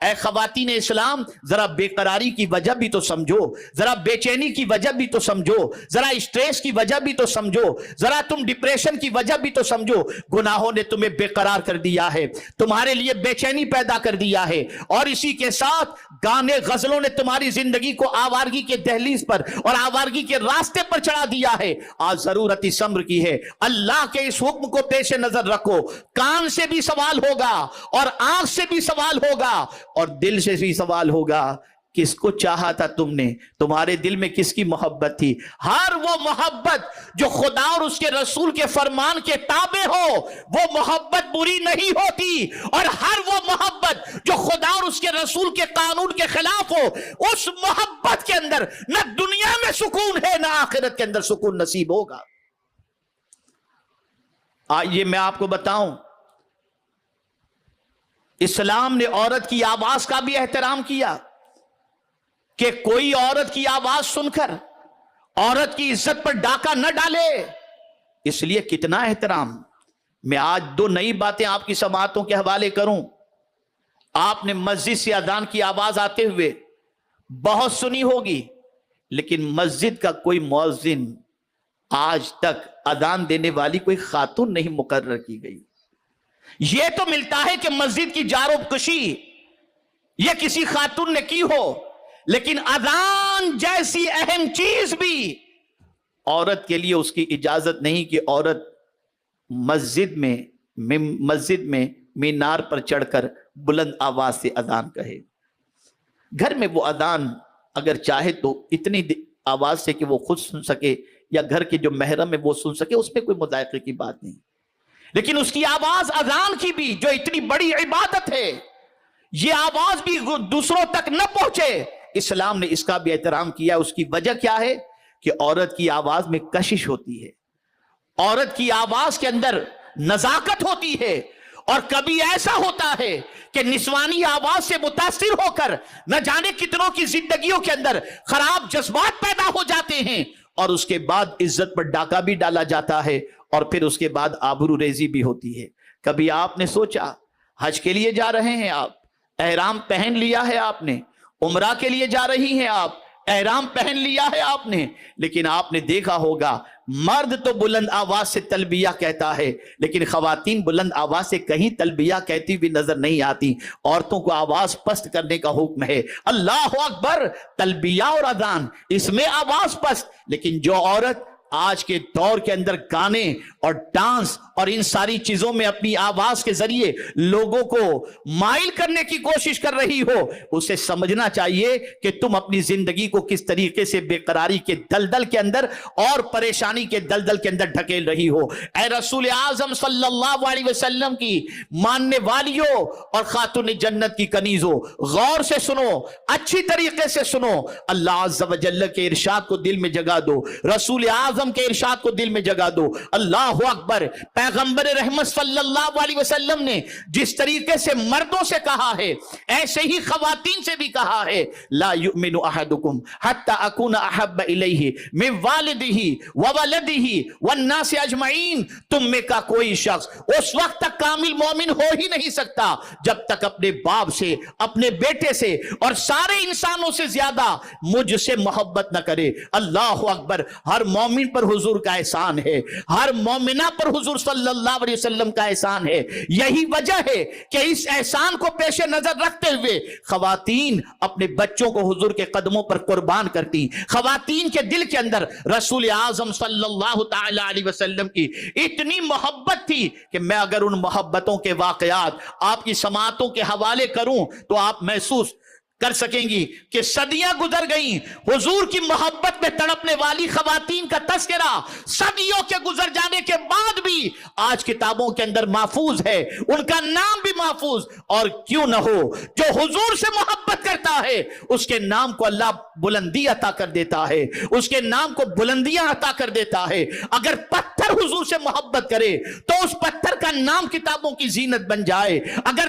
اے خواتین اسلام ذرا بے قراری کی وجہ بھی تو سمجھو, ذرا بے چینی کی وجہ بھی تو سمجھو, ذرا اسٹریس کی وجہ بھی تو سمجھو, ذرا تم ڈپریشن کی وجہ بھی تو سمجھو. گناہوں نے تمہیں بے قرار کر دیا ہے, تمہارے لیے بے چینی پیدا کر دیا ہے, اور اسی کے ساتھ گانے غزلوں نے تمہاری زندگی کو آوارگی کے دہلیز پر اور آوارگی کے راستے پر چڑھا دیا ہے. آج ضرورت صبر کی ہے. اللہ کے اس حکم کو پیش نظر رکھو. کان سے بھی سوال ہوگا اور آنکھ سے بھی سوال ہوگا اور دل سے بھی سوال ہوگا. کس کو چاہا تھا تم نے؟ تمہارے دل میں کس کی محبت تھی؟ ہر وہ محبت جو خدا اور اس کے رسول کے فرمان کے تابع ہو وہ محبت بری نہیں ہوتی, اور ہر وہ محبت جو خدا اور اس کے رسول کے قانون کے خلاف ہو اس محبت کے اندر نہ دنیا میں سکون ہے نہ آخرت کے اندر سکون نصیب ہوگا. آئیے میں آپ کو بتاؤں, اسلام نے عورت کی آواز کا بھی احترام کیا کہ کوئی عورت کی آواز سن کر عورت کی عزت پر ڈاکہ نہ ڈالے. اس لیے کتنا احترام. میں آج 2 نئی باتیں آپ کی سماعتوں کے حوالے کروں. آپ نے مسجد سے اذان کی آواز آتے ہوئے بہت سنی ہوگی, لیکن مسجد کا کوئی مؤذن آج تک اذان دینے والی کوئی خاتون نہیں مقرر کی گئی. یہ تو ملتا ہے کہ مسجد کی جار و کشی یہ کسی خاتون نے کی ہو, لیکن اذان جیسی اہم چیز بھی عورت کے لیے اس کی اجازت نہیں کہ عورت مسجد میں مینار پر چڑھ کر بلند آواز سے اذان کہے. گھر میں وہ اذان اگر چاہے تو اتنی آواز سے کہ وہ خود سن سکے یا گھر کے جو محرم ہے وہ سن سکے, اس میں کوئی مذائقے کی بات نہیں, لیکن اس کی آواز اذان کی بھی جو اتنی بڑی عبادت ہے یہ آواز بھی دوسروں تک نہ پہنچے. اسلام نے اس کا بھی احترام کیا. اس کی وجہ کیا ہے کہ عورت کی آواز میں کشش ہوتی ہے, عورت کی آواز کے اندر نزاکت ہوتی ہے, اور کبھی ایسا ہوتا ہے کہ نسوانی آواز سے متاثر ہو کر نہ جانے کتنوں کی زندگیوں کے اندر خراب جذبات پیدا ہو جاتے ہیں, اور اس کے بعد عزت پر ڈاکہ بھی ڈالا جاتا ہے, اور پھر اس کے بعد آبرو ریزی بھی ہوتی ہے. کبھی آپ نے سوچا حج کے لیے جا رہے ہیں آپ, احرام پہن لیا ہے آپ نے, عمرہ کے لیے جا رہی ہیں آپ, احرام پہن لیا ہے آپ نے, لیکن آپ نے دیکھا ہوگا مرد تو بلند آواز سے تلبیہ کہتا ہے, لیکن خواتین بلند آواز سے کہیں تلبیہ کہتی بھی نظر نہیں آتی. عورتوں کو آواز پست کرنے کا حکم ہے. اللہ اکبر, تلبیہ اور اذان اس میں آواز پست. لیکن جو عورت آج کے دور کے اندر گانے اور ڈانس اور ان ساری چیزوں میں اپنی آواز کے ذریعے لوگوں کو مائل کرنے کی کوشش کر رہی ہو, اسے سمجھنا چاہیے کہ تم اپنی زندگی کو کس طریقے سے بے قراری کے دلدل کے اندر اور پریشانی کے دلدل کے اندر ڈھکیل رہی ہو. اے رسول اعظم صلی اللہ علیہ وسلم کی ماننے والیوں اور خاتون جنت کی کنیزوں, غور سے سنو, اچھی طریقے سے سنو. اللہ عز و جل کے ارشاد کو دل میں جگہ دو, رسول اعظم کے ارشاد کو دل میں جگہ دو. اللہ اکبر. پیغمبر رحمت صلی اللہ علیہ وسلم نے جس طریقے سے مردوں سے کہا ہے ایسے ہی خواتین سے بھی کہا ہے, لا یؤمن احدکم حتی اکون احب الیہ من والدہ وولدہ والناس اجمعین. تم میں کا کوئی شخص اس وقت تک کامل مومن ہو ہی نہیں سکتا جب تک اپنے باپ سے, اپنے بیٹے سے اور سارے انسانوں سے زیادہ مجھ سے محبت نہ کرے. اللہ اکبر. ہر مومن پر حضور کا احسان ہے, ہر مومنہ پر حضور صلی اللہ علیہ وسلم کا احسان ہے. یہی وجہ ہے کہ اس احسان کو پیش نظر رکھتے ہوئے خواتین اپنے بچوں کو حضور کے قدموں پر قربان کرتی. خواتین کے دل کے اندر رسول اعظم صلی اللہ تعالی علیہ وسلم کی اتنی محبت تھی کہ میں اگر ان محبتوں کے واقعات آپ کی سماعتوں کے حوالے کروں تو آپ محسوس کر سکیں گی کہ صدیاں گزر گئیں, حضور کی محبت میں تڑپنے والی خواتین کا تذکرہ صدیوں کے گزر جانے کے بعد بھی آج کتابوں کے اندر محفوظ ہے, ان کا نام بھی محفوظ. اور کیوں نہ ہو, جو حضور سے محبت کرتا ہے اس کے نام کو اللہ بلندی عطا کر دیتا ہے, اس کے نام کو بلندیاں عطا کر دیتا ہے. اگر پتھر حضور سے محبت کرے تو اس پتھر کا نام کتابوں کی زینت بن جائے, اگر